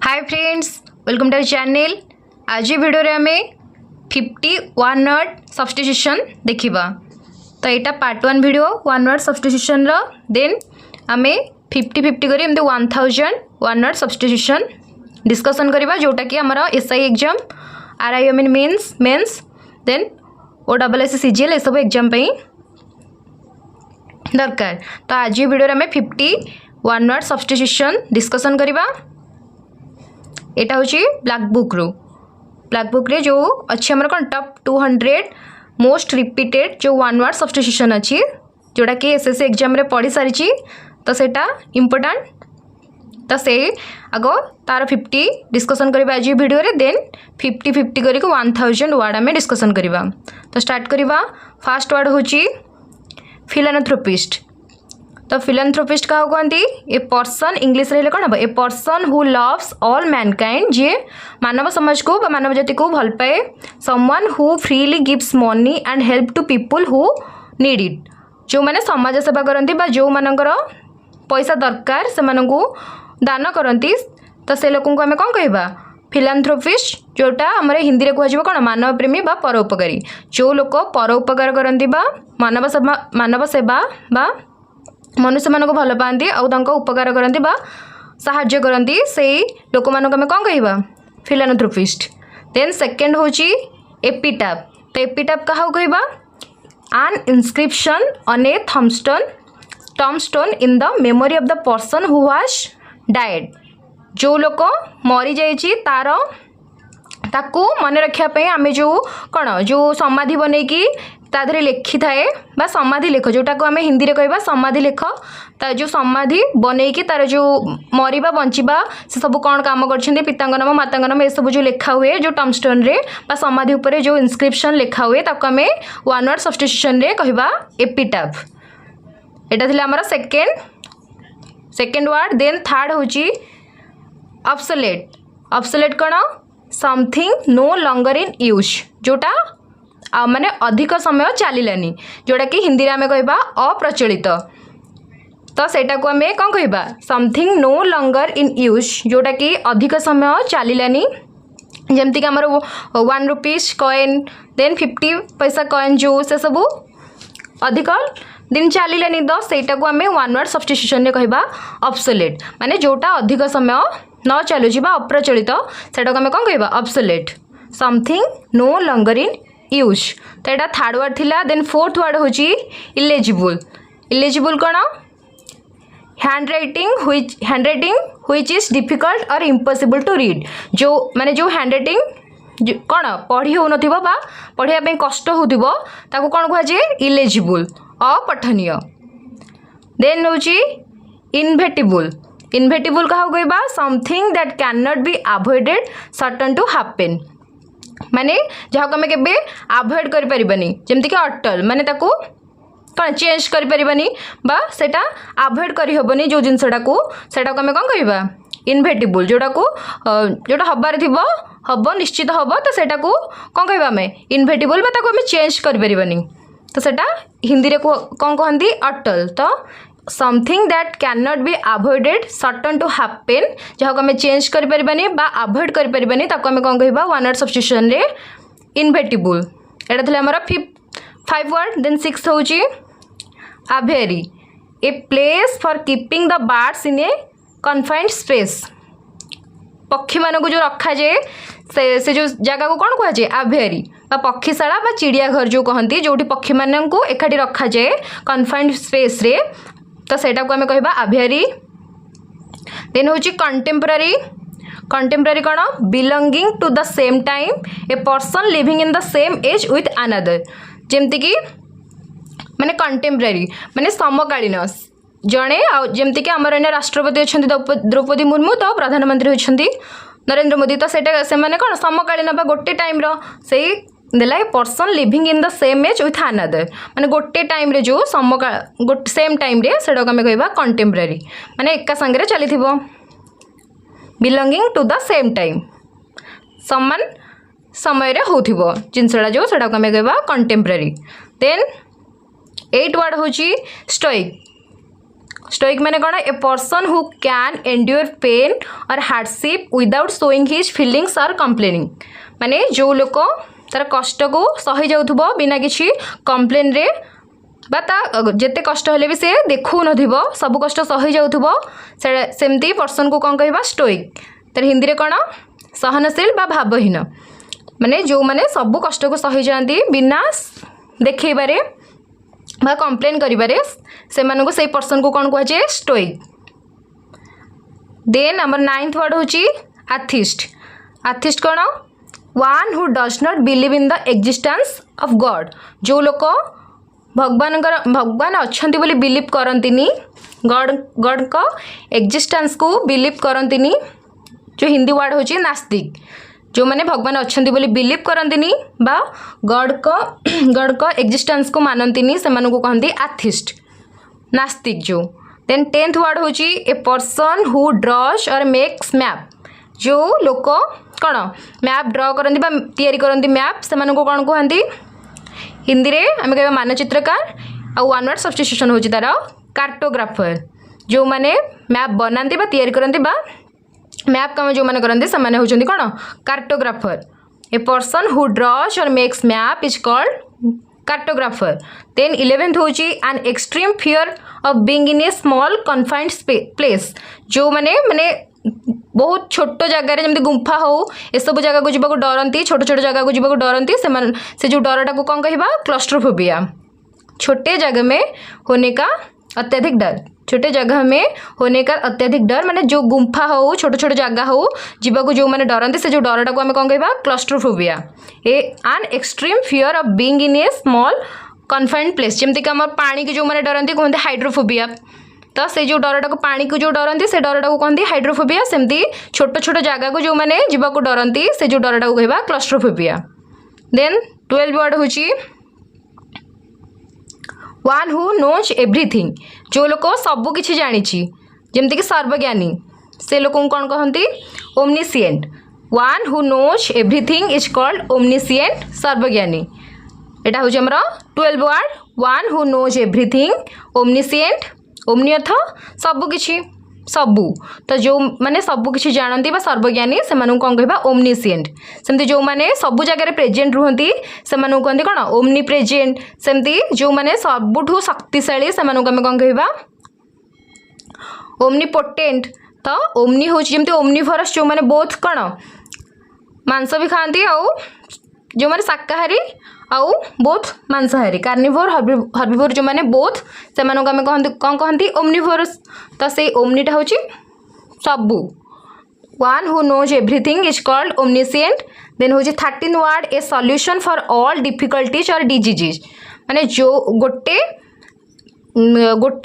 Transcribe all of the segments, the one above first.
Hi friends, welcome to channel. आज video रे हमें 51 वर्ड सब्स्टिट्यूशन देखिबा। तो यहाँ पार्ट 1 वीडियो 1 वर्ड सब्स्टिट्यूशन रो। देन हमें 50-50 करी एमती 1000 1 वर्ड सब्स्टिट्यूशन डिस्कसन करबा, जोटा कि हमर SI exam, RI mean mains, then OWSSC CGL ए सब एग्जाम पे दरकार। तो आज वीडियो रे हमें 51 वर्ड सब्स्टिट्यूशन डिस्कसन करबा। एटा होची ब्लैक बुक रे जो अच्छी हमर कौन टॉप 200 मोस्ट रिपीटेड जो 1 वर्ड सब्स्टिट्यूशन अच्छी, जोटा कि एसएससी एग्जाम रे पढ़ी सारी। तो सेटा इम्पोर्टेंट। तो से आगो तार 50 डिस्कसन करबा आज वीडियो रे। देन 50-50 करी 1000 वर्ड आम डिस्कसन करबा। तो स्टार्ट करबा। फास्ट वर्ड होची फिलानथ्रोपिस्ट। तो फिलानथ्रोपिस्ट क्या कहती? ए पर्सन, इंग्लिश रे कौन हम, a person who loves all mankind, जे मानव समाज को मानव जाति को भल पाए। Someone who freely gives money and help to people who need it, जो मैंने समाज सेवा करती जो मानकर पैसा दरकार से दान करती। तो से लोक आम कौन कहवा? फिलानथ्रोपिस्ट, जोटा आम हिंदी में कह कौन मानव प्रेमी बा परोपकारी। जो लोक परोपकार करती मानव सेवा बा मनुष्य मान भल पाती उपकार करती साहाय्य करती, से लोक मान आम कौन कहवा? फिलानथ्रोपिस्ट। देन सेकेंड होची एपिटाफ। तो एपिटाफ क्या कहवा? An inscription on a tombstone in the memory of the person who has died. जो लोक मरी जाइए तार ताकू मन रखापी आम जो कौन जो समाधि बनईकी तादरे लिखि थाए बा समाधि लेख, जोटा को आम हिंदी में कहवा समाधि लेख। ता जो समाधि बनईकी तार जो मरिबा बंचिबा से सब कौन काम कर पितांग नाम मातांग नाम ये सब जो लेखा हुए जो टम्बस्टोन रे बा समाधि उपरे जो इनस्क्रिप्शन लेखा हुए ताको आम 1 वर्ड सब्स्टिट्यूशन रे कहवा एपिटाफ। एटा थिला हमर सेकेंड वर्ड। देन थर्ड होची ऑब्सोलेट। ऑब्सोलेट कौन? Something no longer in use, जोटा माने अधिक समय चलिलानी, जोटा कि हिंदी में कहवा अप्रचलित। तो सेटा को आम कौन कहवा? Something no longer in use, जोटा कि अधिक समय चलिलानी। जमती आमर 1 रुपीज कॉइन, देन 50 पैसा कॉइन जो से सब अधिक दिन चलिलानी। तो सेटा को आम 1 वर्ड सब्स्टिट्यूशन कहवा ऑब्सोलेट, माने जोटा अधिक समय न चलुची बा अप्रचलित, सेटा को आम कौन कहवा? Obsolete. Something no longer in use. तो यहाँ थर्ड वर्ड थिला। देन फोर्थ वर्ड होची इलेजिबल। इलेजिबल कौन? Handwriting which is difficult or impossible to read, जो माने जो हैंडराइटिंग कौन पढ़ी हो नथिबो बा पढ़िया पे कष्ट होथिबो ताको कौन कह जाए? इलेजिबल, अपठनीय। देन होची इनवेटिबल। इनवेटिबल क्या कहबा? Something that can not be avoided certain to happen, माने जहाँ को आम के अवॉइड करें जमती कि अटल, माने ताको कौन चेंज करें बा सेटा अवॉइड करहबनी जो जिनसटा को सेटा को आम कौन कहवा? इनवेटिबल। जोटा को जोटा हबार थी हम निश्चित हम, तो सेटा को कौन कहवा? आम इनवेटिबल बा ताको आम चेंज करें। तो सेटा हिंदी रे कौन कहती? अटल। तो something that can not be avoided certain to happen, जहाँ को आम चेंज करें बा अवॉइड करें ताको आम कौन कहवा? 1 वर्ड सब्स्टिट्यूशन रे इनवेटिबल। एटा थिला हमर 5 वर्ड। देन 6 होची aviary. A place for keeping the birds in a confined space. पक्षी मान को जो रखा जाए से जो जगह को कौन कह जाए? आवेरी बा पक्षीशाला बा चिड़ियाघर जो कहती, जो पक्षी मान को एकाठी रखा जाए कन्फाइंड स्पेस रे, तो सेटा को आम कहवा आवेरी। देन होची कंटेम्पररी। कंटेम्पररी कौन? Belonging to the same time, a person living in the same age with another. जमती कि माने कंटेम्पररी माने समकालीन जड़े जमती कि आमर एने राष्ट्रपति अच्छा द्रौपदी मुर्मू, तो प्रधानमंत्री होती नरेंद्र मोदी। तो से माने कौन समकालीन बा गोटे टाइम से देला a person living in the same age with another, माने गोटे टाइम रे जो सेम टाइम रे सेटा को आम कहवा कंटेम्पररी, माने एका संगे चली belonging to the same time, समान समय रे होथिबो जिनसटा जो सेटा को आम कहवा कंटेम्पररी। देन 8 वर्ड होची स्टोइक। स्टोइक माने कौन a person who can endure pain और hardship without showing his feelings और कंप्लेनिंग माने जो लोक तार कष्ट को सही जाउथबो बिना किसी कंप्लेन रे बा जिते कष्ट हेले भी से देखु नथिबो सब कष्ट सही जाउथबो सेमती पर्सन को कौन कहबा स्टोइक तार हिंदी रे कौन सहनशील बा भावहीन माने जो माने सब कष्ट को सही जाती बिना देखैबारे बा कंप्लेन करिबारे से मानको से पर्सन को कौन कहुए stoic. Then number 9th word होची एथिस्ट। एथिस्ट कौन one who does not believe in the existence of God जो लोक भगवान अच्छी बोली बिलीव करंतिनी गॉड का एक्जिस्टेंस को बिलीव करंतिनी जो हिंदी वर्ड होची नास्तिक जो माने भगवान अच्छी बोली बिलीव करंतिनी बा गॉड का एक्जिस्टेंस को मानंतिनी से मानू को कहती एथिस्ट नास्तिक जो। देन 10th वर्ड होची ए पर्सन हु ड्रॉज और मेक्स मैप जो लोक कौन मैप ड्र करती बा तैयारी करती मैप से मानू को कौन कहती हिंदी रे आम कह मानचित्रकार आउ वन वर्ड सब्स्टिट्यूशन होची तार कार्टोग्राफर जो माने मैप बनाती बा तैयारी करती बा मैप काम जो मैंने करते से माने होचंदी कौन cartographer. A person who draws और makes map is called cartographer. Then 11th होची an extreme fear of being in a small confined place जो माने बहुत छोट जगार जमी गुंफा हो ए सब जगह को जीवा डरती छोट छोट जगह को जीवा डरती से जो डरटा को कौन कहबा क्लस्ट्रोफोबिया छोटे जगह में होने का अत्यधिक डर छोटे जगह में होने का अत्यधिक डर माने जो गुंफा हो छोट छोट जगह हो जीवा को जो माने डरती से जो डरटा को आम कौन कहबा claustrophobia. N extreme fear of being in a small confined place जमती कि आम पानी की जो माने डरती कहते हाइड्रोफोबिया तो से जो डरटा को पानी को जो डरती से डरटा को कहते हाइड्रोफोबिया सेमती छोट छोट जगह को जो माने जीवा को डरती से जो डरटा को कहबा क्लस्ट्रोफोबिया। देन 12 वर्ड होची वन हु नोज एवरीथिंग जो लोक सब किछि जानिछि जेमती कि सर्वज्ञानी से लोक कौन कहती omniscient. One who knows everything is called omniscient सर्वज्ञानी एटा होछि हमर 12 word one who knows everything omniscient omni अर्थ सब किछि सबू तो जो माने सब किछि जानती बा सर्वज्ञानी से मानू कौन कहबा ओमनिसिएंट। सेमती जो माने सब जगह प्रेजेंट रुहंती से मानू कहंती कोन ओमनी प्रेजेंट सेमती जो माने सबुठु शक्तिशाली से मानू हम कौन कहबा ओमनीपोटेंट। तो ओमनी होछि जेमती ओमनीभरस जो माने बोथ कोन मांस भी खाती आउ जो माने शाकाहारी आउ बोथ मांसाहारी कार्निवोर हर्बिवोर जो माने बोथ से मानू आम कौन कहती ओमनिभोरस। तो से ओमनीटा होछि सबू one who knows everything is called omniscient. Then होछि 13 word a solution for all difficulties और डिजीजेज माने जो गोटे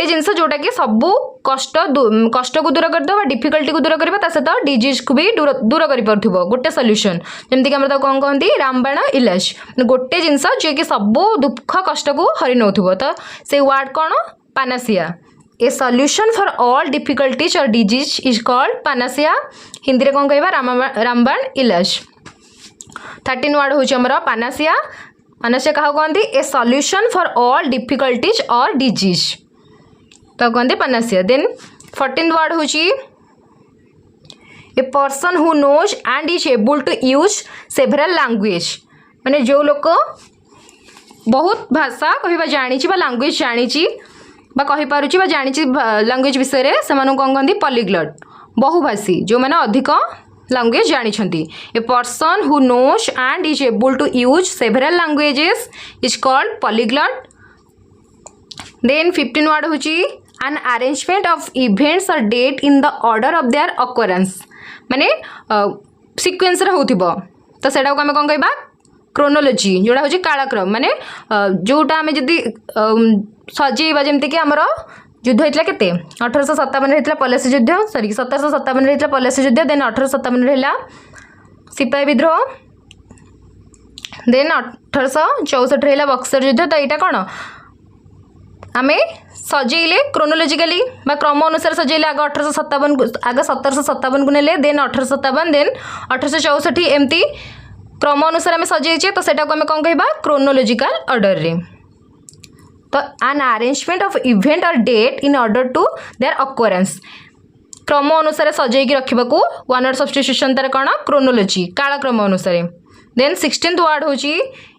जिनस जोटा कि सबू कष्ट को दूर कर डिफिकल्टी को दूर करवा सहित डिजीज को भी दूर कर गोटे सॉल्यूशन जमती कि कौन कहती रामबाण इलाज गोटे जिनस जी कि सबू दुख कष्ट को हरि नौ तो से वर्ड कौन panacea a solution for all difficulties और disease is called panacea Hindi में कौन कहबा रामबाण इलाज। 13 वर्ड होछि हमर पानासिया पानासिया क्या कहते a solution for all difficulties और डिजीज तो कहते पानासिया। देन 14 वर्ड होछि a person who knows and is able to use several language माने जो लोक बहुत भाषा कहवा जानी लैंग्वेज जानी कही पारुची जानी लैंग्वेज विषय से कौन कहते पॉलीग्लॉट बहुभाषी जो मैंने अधिक लैंग्वेज जानी। A person who knows and is able to use several languages is called polyglot. Then 15 word होची an arrangement of events or date in the order of their occurrence माने सीक्वेंस रे होथिबो तो सेटा को हम कोन कहबा क्रोनोलॉजी जोड़ा होची कालक्रम माने जोटा आमे जदी सजेबा जेमते कि हमर युद्ध होता के 1857 होता पलासी युद्ध सॉरी 1757 होता पलासी युद्ध देन 1857 रहा सिपाही विद्रोह देन 1864 रहा बक्सर युद्ध तो यहाँ कौन आम सजेले क्रोनोलॉजिकली क्रम अनुसार सजेले आग 1857 आग 1757 को नेले देन 1857 देन 1864 एमती क्रम अनुसार आम सजेचे तो सेटा को आम कौन कहबा क्रोनोलॉजिकल ऑर्डर रे। तो an arrangement of event or date in order to their occurrence क्रम अनुसार सजाई रखा वन वर्ड सब्स्टिट्यूशन तार कौन क्रोनोलोजी कालक्रम अनुसार देन 16th वर्ड हूँ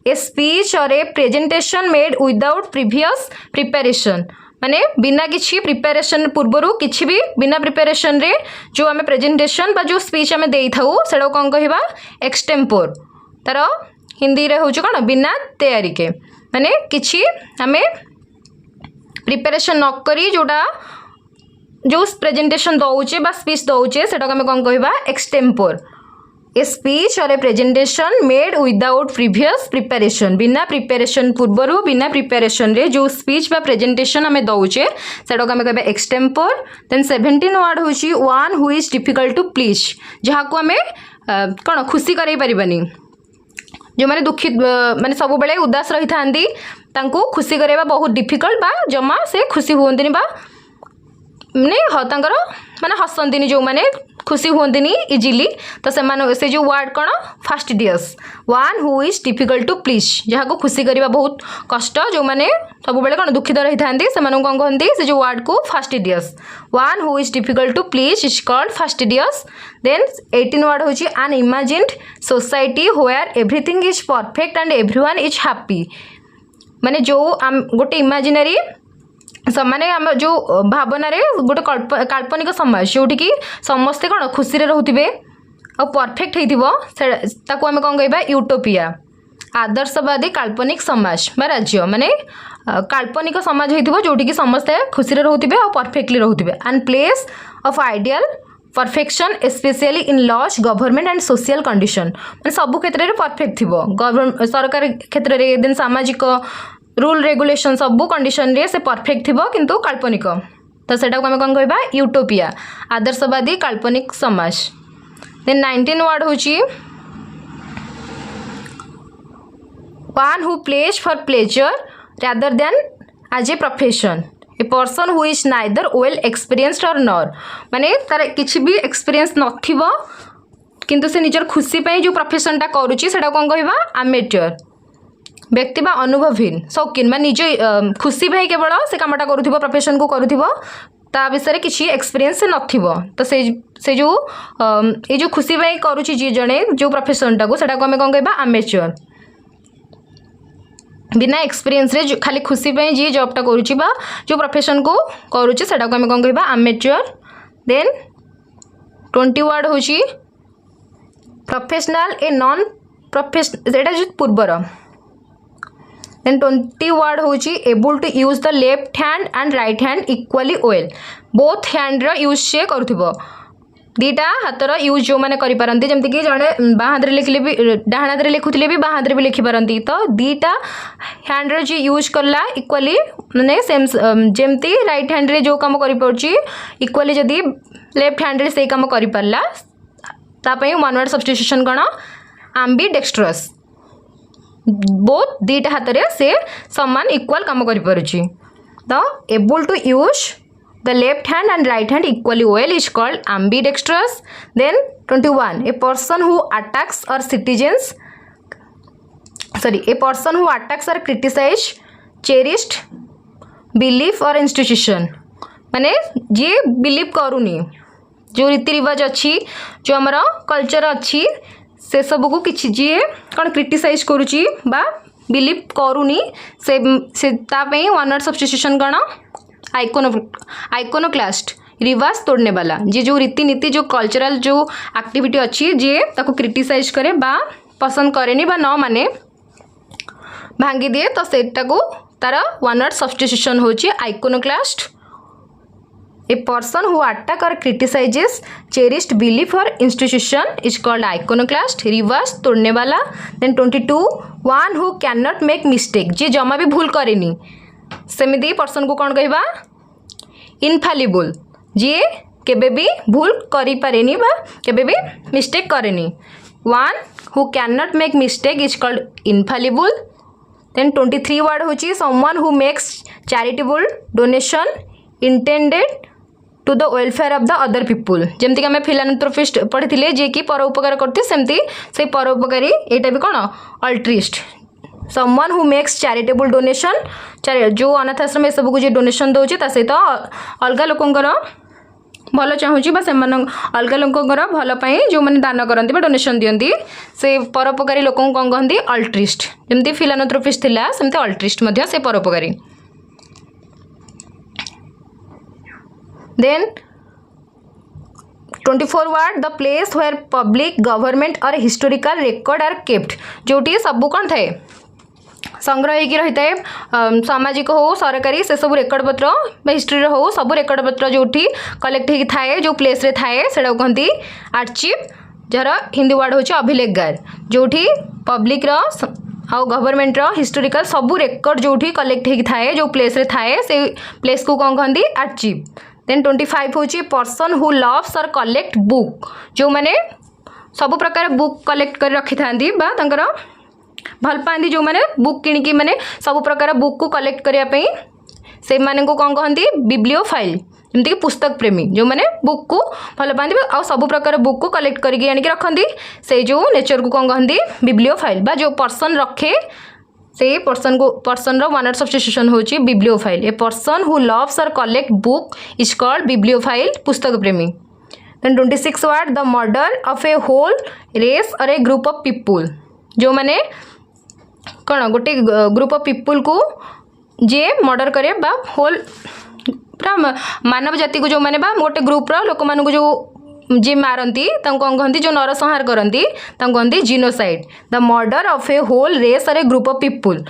ए स्पीच और ए presentation made without previous preparation माने बिना किसी प्रिपेरेशन पूर्वर किसी भी बिना प्रिपेरेशन रे जो आम प्रेजेंटेशन बा जो स्पीच आम दे था से कौन कह एक्सटेम्पोर तार हिंदी रे हूँ कौन बिना तैयारी के माने किसी आम प्रिपेरेशन नक जोटा जो प्रेजेंटेशन दौचे बा स्पीच दौचे से आम कौन कह एक्सटेम्पोर ए स्पीच और ए presentation made without previous preparation बिना प्रिपेरेशन पूर्वर बिना प्रिपेरेशन रे जो स्पीच बा प्रेजेंटेशन आम दौचे से आम कह एक्सटेम्पोर देन 17 वर्ड हूँ one who is difficult to please जहाँ को आम कौन खुशी कराई पारिबानी जो मैंने दुखी माने सब बेले उदास रही था खुशी कराइबा बहुत डिफिकल्ट बा जमा से खुशी हुंदिनी बा माने माने हसंदिनी जो माने खुशी हुंदिनी इजिली तो से जो वर्ड कौन fastidious one who is difficult to please जहाँ को खुशी करवा बहुत कष्ट जो मैंने सब बेले कौन दुखित रही था कौन कहते से जो वर्ड को fastidious one who is difficult to please is called fastidious then 18 word हूँ an imagined society where everything is perfect and everyone is happy माने जो गोटे इमेजिनरी माने आम जो भावना रे गोटे काल्पनिक समाज जोटि समस्ते कौन खुशी रोथे आ परफेक्ट होता आम कौन कह यूटोपिया आदर्शवादी काल्पनिक समाज बा राज्य माने काल्पनिक समाज हो जोटि समस्ते खुशी रोथे और परफेक्टली रोथे and place of ideal perfection specially in laws government and social condition माने सब क्षेत्र में परफेक्ट थी सरकार क्षेत्र में देन सामाजिक रूल रेगुलेशन सब कंडीशन रे से परफेक्ट थी किंतु काल्पनिक तो सेटा को आम कौन कह यूटोपिया आदर्शवादी काल्पनिक समाज देन 19 वर्ड हूँ one who plays for pleasure rather than as a profession a person who is neither well experienced or nor माने तार किसी भी एक्सपीरियंस नथिबो किंतु से निजर खुशी पे जो प्रोफेशनटा करूची सेटा कौन कह आमेच्योर व्यक्ति बा अनुभवहीन शौकीन मान निज खुशी भाई केवल से कमटा करूथिबो प्रोफेशन को करूथिबो ता विषय किसी एक्सपीरियंस नथिबो तो से जो ये जो खुशी भाई करूची जी जने जो प्रोफेशनटा को सेटा को आम कौन कहबा आमेच्योर बिना एक्सपीरियंस रे खाली खुशी पे जी जॉबटा करूची बा जो प्रोफेशन को करूची सेटा को आम कौन कहबा आमेच्योर देन 20 वर्ड होची प्रोफेशनल ए नॉन प्रोफेशनल एटा जो पूर्वर देन 20 वर्ड हूँ able to use the left hand and right hand equally well both hand use से करूथिबो दीटा हाथर यूज जो मैंने करिपारंती जमती जड़े बाँ हाथ लिखले भी डाण हाथ लिखुले भी बाँ हाथ भी लिखिपारती तो दीटा हैंड जी यूज कला इक्वाली माने सेम जमती राइट हैंड रे जो काम करि इक्वाली जदि लेफ्ट हैंड रे से काम करि पारला तापई वन वर्ड सब्स्टिट्यूशन कौन आम्बी डेक्स्ट्रस बोथ दीटा हाथ रे से समान इक्वाल काम करि तो able to use the left hand and right hand equally well is called ambidextrous then 21 a person who attacks और citizens a person who attacks और क्रिटिसाइज चेरिस्ड बिलीफ और इंस्टीट्यूशन माने जी बिलीव करूनी जो रीति रिवाज अच्छी जो आमर कल्चर अच्छी से सब को किसी जी कौन क्रिटिसाइज करुच्ची बा बिलीव करूनी से तापई वन वर्ड सब्स्टिट्यूशन कौन आइकोनोक्लास्ट रिवाज तोड़ने वाला जी जो रीतिनीति जो कल्चरल जो एक्टिविटी अच्छी जी ताको क्रिटिसाइज करे बा पसंद करेनी बा न माने भांगी दिए तो सेटा को तार वन वर्ड सब्स्टिट्यूशन होची iconoclast a person who attack और क्रिटिसाइजेस चेरिस्ड बिलीफ और इंस्टीट्यूशन इज कॉल्ड आइकोनोक्लास्ट रिवाज तोड़ने वाला then 22 one who can not make mistake जी जमा भी भूल करेनी सेमिति पर्सन को कौन कहबा इनफालिबल जी केबे भी भूल करि पारेनी बा केबे भी मिस्टेक करेनी one who can not make mistake is called infallible then 23 word होची someone who makes charitable donation intended to the welfare of the other people जमती आम फिलानथ्रोपिस्ट पढ़ी जे कि परोपकार करते सेमती से परोपकारी एटा भी कौन altruist someone who makes charitable donation, जो अनाथ आश्रम ए सब को जे डोनेशन दौर ता सहित अलग लोकंकर भल चाहूँगी बा अलग लोकंकर भल जो मैंने दान करती डोनेशन दियंती से परोपकारी लोक कौन कहती अल्ट्रिस्ट, जमती फिलानथ्रोपिस्ट थिला सेमती अल्ट्रिस्ट मध्य से परोपकारी। Then 24 word the place where public government or historical record are kept, जोटी सब कौन थाए संग्रह होगी रही है सामाजिक हो सरकारी से सब रेकर्ड पत्र हिस्ट्री हो सब रेकर्ड पत्र जो कलेक्ट होगी थाए जो प्लेस रे थाए से कहती आर्चिव, जार हिंदी वर्ड हूँ अभिलेखगार, जो पब्लिक आउ गवर्नमेंट हिस्टोरिकल सब रेकर्ड जो कलेक्ट होगी थाए जो प्लेस रे थाए से प्लेस को कौन कहती आर्चिव। देन 25 हूँ पर्सन हु लव्स और कलेक्ट बुक, जो मैंने सब प्रकार बुक कलेक्ट कर रखी था भल पाती जो मैंने बुक किणिकी मैंने सब प्रकार बुक को कलेक्ट करने से माने को कौन कहती बिब्लियोफाइल, जमीक पुस्तक प्रेमी जो मैंने बुक को भल पाती आ सब प्रकार बुक को कलेक्ट करके आनिक रखती से जो नेचर को कौन कहती बिब्लियोफाइल, बा जो पर्सन रखे से पर्सन वन वर्ड सब्स्टिट्यूशन होची bibliophile. A person who loves और collect book is called bibliophile, पुस्तक प्रेमी। Then 26 word the murder of a whole race और ए ग्रुप ऑफ पीपुल, जो मैंने कौन गोटे ग्रुप ऑफ पीपुल को जे मर्डर करे बा होल पूरा मानव जाति को जो मैंने बा गोटे ग्रुप्र लोक मान जो जी मारती कौन कहती जो नरसंहार करती कहती genocide. The murder of a whole race और ए ग्रुप ऑफ पीपुल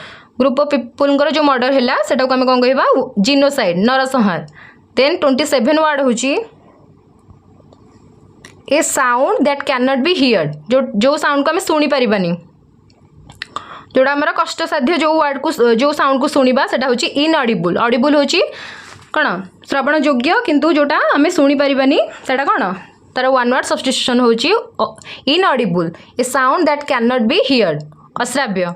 जो मर्डर है सेटा को आम कौन कह जिनोसाइड नरसंहार। देन 27 वर्ड हूँ a sound that can not be heard, जो साउंड को आम शुणी पारिबानी, जोड़ा आमर कष्टसाध्य जो वर्ड को जो साउंड को शुणा से हूँ इनऑडिबल। ऑडिबल हूँ कौन श्रवण योग्य किंतु जोटा आम शुणी पारिबानी सेटा कौन तार वन वर्ड सब्स्टिट्यूशन हूँ inaudible, a sound that can not be heard, अश्राव्य।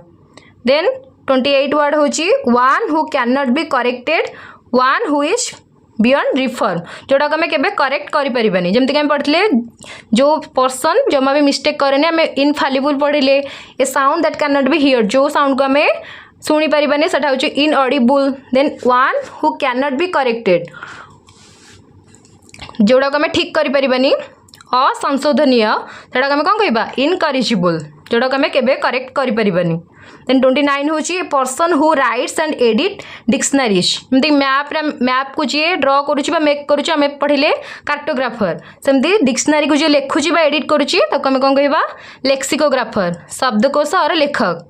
देन 28 वर्ड हूँ one who can not be corrected, one who is beyond reform, जोटा को आम के करेक्ट करें जमीक आम पढ़े जो पर्सन जमा भी मिस्टेक करेनि आम इनफालिबल पढ़ले। A sound that can not be heard, जो साउंड को आम शुणी पारिबानी सेटा हूँ inaudible. Then one who can not be corrected, जोड़ा को आम ठीक करें असंशोधनीय सेटा आम कौन कह इनकरेजिबल, जोड़ा को आम के करेक्ट करें। देन 29 हूँ a person who rights and edit dictionaries, जमी मैप को जी ड्र करुच्ची मेक करुच्ची आम पढ़ले कार्टोग्राफर, सेमती डिक्शनरी को जी लिखुची एडिट करुच्ची आम कौन कह लेक्सिकोग्राफर, शब्दकोश और लेखक।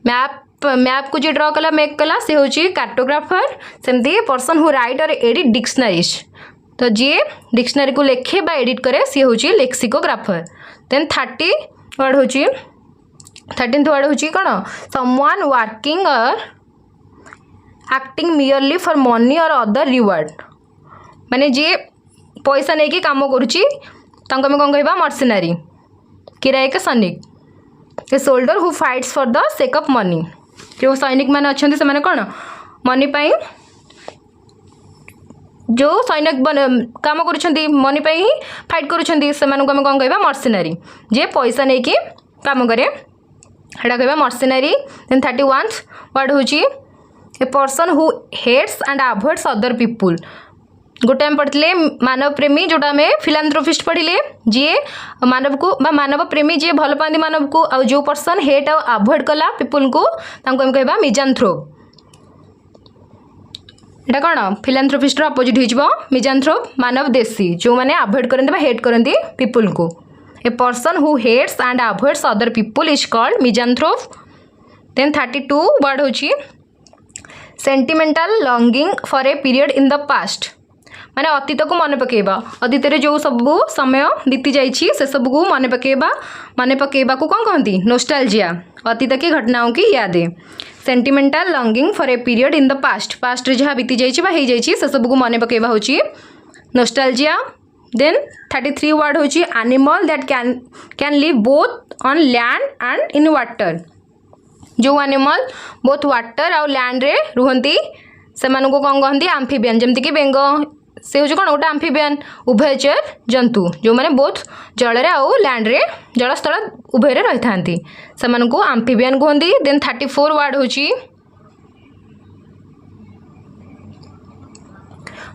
मैप को जी ड्र कला मेक कला से हूँ कार्टोग्राफर, सेमती पर्सन हु राइट और एडिट डिक्शनरीज, तो जी डिक्शनरी को लिखे बा एडिट करे सी हूँ लेक्सिकोग्राफर। देन 30 वर्ड हूँ 13th वर्ड हूँ कौन समवन वर्किंग और एक्टिंग मियरली फॉर मनी और अदर रिवार्ड, माने जी पैसा नहीं कि काम करुच्ची आम कौन कह मर्सिनारी, किरायक सैनिक। A soldier who fights for the sake of money, जो सैनिक मैंने अच्छा से कौन मनी पाई जो सैनिक काम करुँच मनी ही फाइट करुँच आम कौन कह मर्सिनारी, जे पैसा नहीं कि काम करे हेटा कह मर्सिनारी। देन 31 वर्ड हूँ a person who hates and avoids other people, गोटे आम पढ़ते मानव प्रेमी जोटा आम फिलांथ्रोपिस्ट पढ़ले जी मानव को मानव प्रेमी जी भल पाती मानव को, आ जो पर्सन हेट आ अवॉइड कला पीपुल को आम कह मिजांथ्रोप। एटा कौन फिलांथ्रोपिस्ट अपोजिट हो मिजांथ्रोप, मानव देशी जो मैंने अवॉइड करते हेट करती पीपुल को। A person who hates and avoids other people is called misanthrope. Then 32 word हूँ sentimental longing for a period in the past, माने अतीत को मन पकेबा, अतीत जो सब समय बीती जाइए से सब को मन पकेबा को कौन कहती नोस्टाल्जिया, अतीत की घटनाओं की यादें। Sentimental longing for a period in the past रे जहाँ बीती जाइए से सब को मन पकेबा हूँ नोस्टाल्जिया। देन 33 वर्ड हूँ animal that can live both on land and in water, जो एनिमल बोथ वाटर आउ लैंड रे रुहंती से मानको कौन कहती आम्फिबियन, जमती कि बेंग से हूँ कौन गोटे आम्फिबियन उभयचर जंतु जो मैंने बोथ जल आउ लैंड रे जलस्थल उभय रही था से आम्फिबियन कहते। देन 34 वर्ड हूँ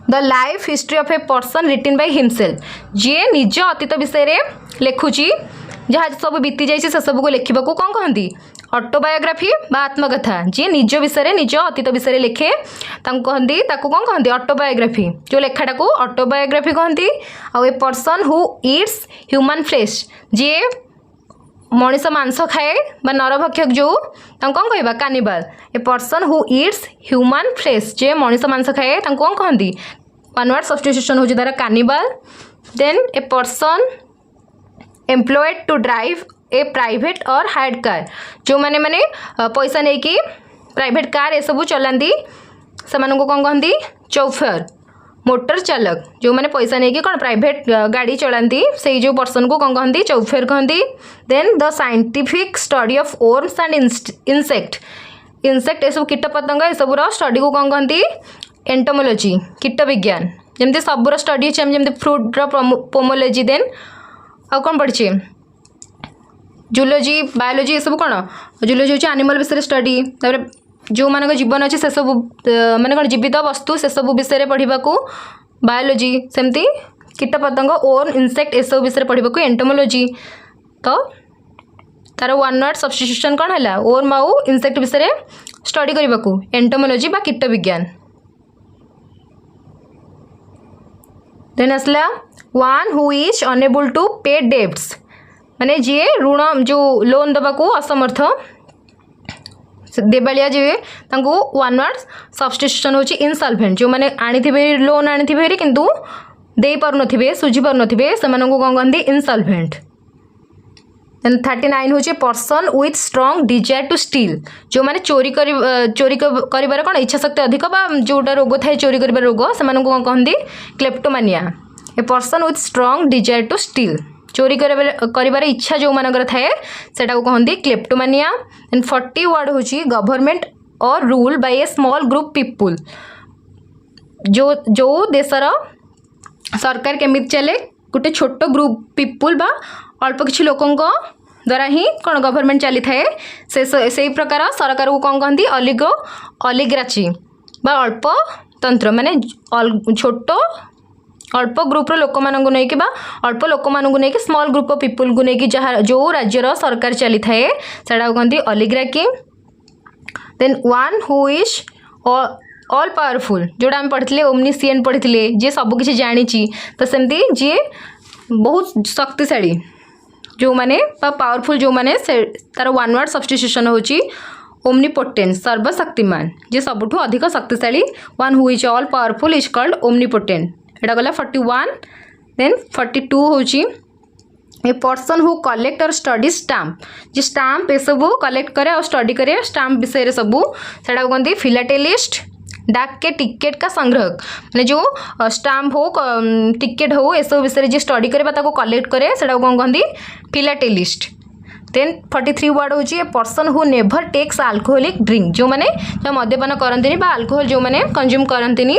the life history of a person written by himself जी निज अतीत विषय लिखुची जहाँ सब बीती जाइए से सब को लिखा कौन कहती ऑटोबायोग्राफी बा आत्मकथा जी निज विषय निज अतीत विषय लिखे कहती कौन कहती ऑटोबायोग्राफी जो लेखाटा को ऑटोबायोग्राफी कहती। आउ a person who eats human flesh जी मनीष मांस खाए बा नरभक्षक जो कौन कहवा cannibal. A person who eats human flesh जे मनीष मांस खाए कौन कहती वन वर्ड सब्स्टिट्यूशन हो तार cannibal. Then a person employed to drive a private or hired car जो मैंने मैंने पैसा नहीं कि प्राइवेट कार ये सब चलाती से कौन कहती चौफर। मोटर चालक जो मैंने पैसा नहीं कि कौन प्राइवेट गाड़ी चलाती से जो पर्सन को कौन कहती चौफेर कहती। Then the scientific study of worms and insect ये सब कीट पतंग ये सब स्टडी को कौन कहती एंटोमोलॉजी कीट विज्ञान जमती सबूर स्टडी अच्छे जमी फ्रूट्र पोमोलॉजी। देन आउ कौन पढ़ी जूलोजी बायोलोजी ये सब कौन जूलोजी हूँ एनिमल विषय स्टडी जो मान जीवन अच्छे से सब माने कौन जीवित वस्तु से सब विषय पढ़ा बायोलोजी सेमती कीट पतंग ओन इंसेक्ट ये सब विषय पढ़ा एंटोमोलॉजी। तो तार वन वर्ड सब्स्टिट्यूशन कौन है ओर्म आउ इंसेक्ट विषय स्टडी करने को एंटोमोलॉजी बा कीट विज्ञान। देन आसला one who is unable to pay debts माने जी ऋण जो लोन दबा को असमर्थ देवालिया जी वन वर्ड सब्स्टिट्यूशन होची इनसॉल्वेंट जो मैंने आनी लोन आनी किंतु दे पार नथिबे सुझी पार नथिबे सेमानन को कौन कहती इनसॉल्वेंट। देन 39 हूँ person with strong desire to steal जो मैंने चोरी कर कौन इच्छा शक्ति अधिक बा जोटा रोग थाए चोरी कर रोग से कौन कहती kleptomania. A person with strong desire to steal चोरी कर इच्छा जो मानकर थाए सेटा को कहती क्लेप्टोमानिया। एंड 40 वर्ड हूँ government or rule by a small group people जो देशर सरकार केमी चले गोटे छोट ग्रुप पीपुल बा अल्प किसी लोकों द्वारा ही कौन गवर्नमेंट चली थाए से प्रकार सरकार को कौन कहती ऑलिगार्ची बा अल्प तंत्र माने छोट अल्प ग्रुप लोक मानू नहीं अल्प लोक मानू नहीं स्मॉल ग्रुप ऑफ पीपुल को नहीं जहाँ जो राज्यर सरकार चली थाए से कहती oligarchy. Then one who is all powerful जोड़ा आम पढ़ी ओमनिसिएंट पढ़ी जी सबकि जानी तो सेमती जी बहुत शक्तिशाली जो मैंने पावरफुल जो मैंने तार वन वर्ड सब्स्टिट्यूशन होची ओमनीपोटेंट सर्वशक्तिमान जी सबुठु अधिक शक्तिशाली one who is all powerful is called omnipotent. एटा गला 41। देन 42 होची ए पर्सन हु कलेक्ट और स्टडी स्टाम्प जी स्टाम्प ये सब कलेक्ट करे और स्टडी करे स्टाम्प विषय सबू से कहते फिलाटेलिस्ट डाक के टिकेट का संग्रहक मैंने जो स्टाम्प हो टिकेट हो ये सब विषय जी स्टडी करे को कलेक्ट करे से कौन कहती फिलाटेलिस्ट। देन 43 वर्ड हूँ a person who never takes alcoholic drink जो मैंने जो मद्यपान करती अल्कोहल जो मैंने कंज्यूम करती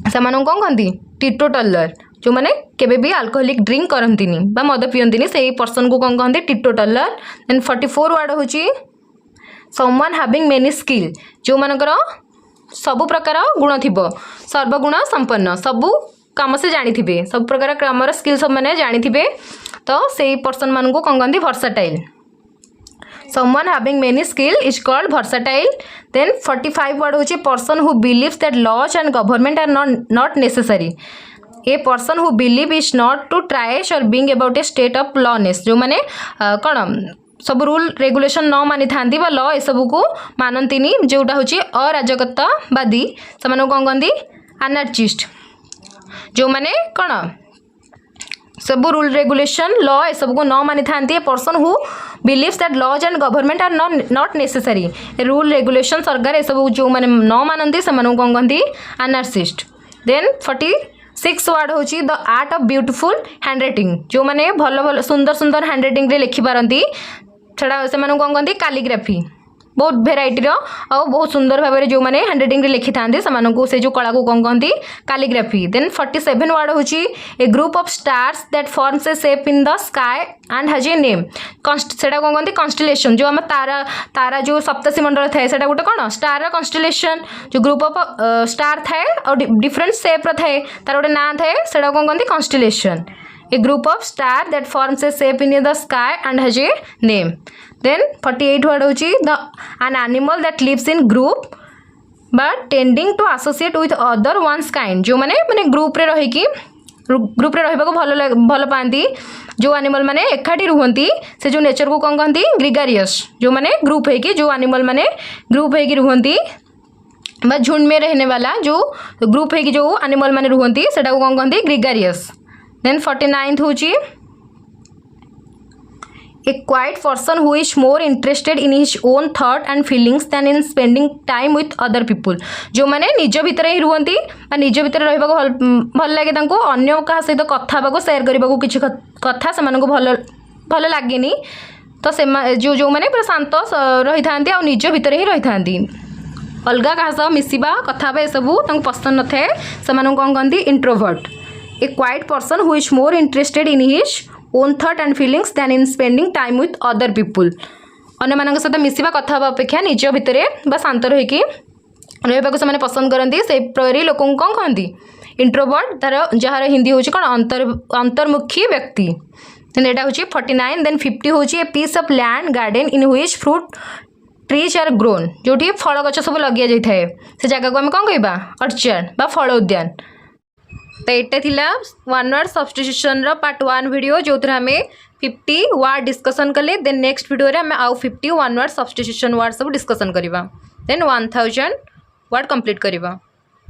से कौन कहती टीटोटलर जो मैंने केबे भी अल्कोहलिक ड्रिंक करती मद पियंती से पर्सन को कौन कहती टीटोटलर। देन 44 वर्ड हूँ समवन हैविंग मेनी स्किल जो मानकर सबु प्रकार गुण थी सर्वगुण संपन्न सबू कम से जानी थे सब प्रकार कमर स्किल सब मैंने जानी थे तो से पर्सन मान को कौन कहती versatile. Someone having many skill is called versatile. Then 45 word हूँ person who believes that laws and government are not necessary a person who believe is not to ट्राइश or being about a state of lawlessness जो मैंने कौन सब rule regulation न मानी था law ये सब को मानती जोटा हूँ अराजकतावादी से कौन कहती एनार्चिस्ट जो मैंने कौन सब रूल रेगुलेशन लॉ ये सब को न मानी था person who believes that laws and government are not necessary rule regulation सरकार ये सब जो मैंने न मानती से कौन कहती एनार्चिस्ट। देन 46 वर्ड हूँ the art of beautiful hand writing जो मैंने भल भल सुंदर सुंदर हैंड राइटिंग लिखिपारती से कौन कहती कैलीग्राफी। बहुत भेराइटर और बहुत सुंदर भाव में जो मैंने हैंडराइटिंग लिखि था से जो कला को कौन कहती कैलीग्राफी। देन 47 वर्ड हूँ a group of stars that forms a shape in the sky and has a name. सेटा कौन कहते कन्स्टेलेशन जो आम तारा तारा जो सप्तर्षि मंडल थाए सेटा गोटे कौन स्टार कन्स्टेलेशन जो ग्रुप ऑफ स्टार थाए और डिफरेंट शेप थाए तार गोटे ना थाए सेटा कौन कहते कन्स्टेलेशन। A group of star that forms a shape in the sky and has a name. Then 48 word होची the an animal that lives in group but tending to associate with other one's kind जो माने group रे रही कि group रे रहिबा को भल पाती जो एनिमल माने एकाठी रुहंती से जो नेचर को कौन कहती ग्रिगारियस जो माने ग्रुप है कि जो एनिमल माने ग्रुप है कि रुहंती बा झुंड में रहने वाला जो ग्रुप है कि जो एनिमल माने रुहंती सेटा को कौन कहती ग्रिगारियस। Then 49th होची a quiet person who is more interested in his own thought and feelings than in spending time with other people जो माने निज भितर ही रुहंती बा निज भितर रहबा को भल लागे तांको अन्य का सहित कथा बाको शेयर करबा को किछि कथा समान को भल लागेनी तो से जो माने पूरा शांत रही थांती आ निज भितर ही रही थांती अलगा का सह मिसिबा कथा बे सबु तांको पसंद न थाए समान कोन कहंती introvert. A quiet person who is more interested in his own thought and feelings than in spending time with other people अन्य मान सहित मिसिबा कथा अपेक्षा निज भितर बा शांत रहीकि रहिबा से पसंद करती से प्रकार लोक कौन कहती इंट्रोवर्ट तार जार हिंदी हूँ कौन अंतर्मुखी व्यक्ति। यहाँ हूँ 49। देन 50 हूँ a piece of land garden in which fruit trees are grown जो फल गच सब लगे जाए से जगह को आम कौन कहवा अर्चार्ड बा फल उद्यान। तो ये थिला वन वर्ड सब्स्टिट्यूशन रो पार्ट 1 वीडियो जो आम 50 वर्ड डिस्कसन कले। देन नेक्स्ट वीडियो रे आम आउ 50 वन वर्ड सब्स्टिट्यूशन वर्ड सब डिस्कसन करवा। देन 1000 वर्ड कंप्लीट करवा।